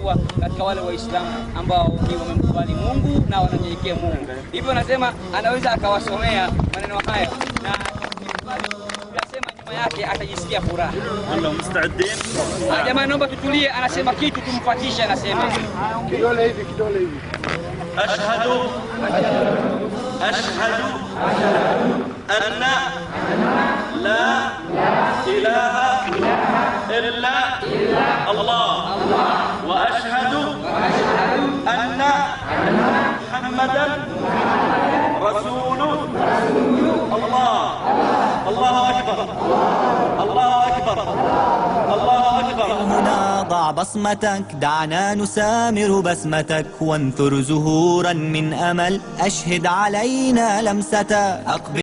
kuwa katika wale Waislamu ambao ni wamemkubali Mungu na wananyenyekea Mungu. Hivyo anasema anaweza akawasomea maneno haya na anasema nyuma yake atajisikia furaha. Allah musta'idin. Jamani, naomba tutulie, anasema kitu tumfuatishe, anasema kidole hivi. Ashhadu anna la ilaha illa Allah wa ashhadu anna Muhammadan rasulullah. Allahu akbar. Allahu akbar. Allahu akbar. هنا ضع بصمتك، دعنا نسامر بسمتك، وانثر زهورا من أمل، أشهد علينا لمستك. أقبل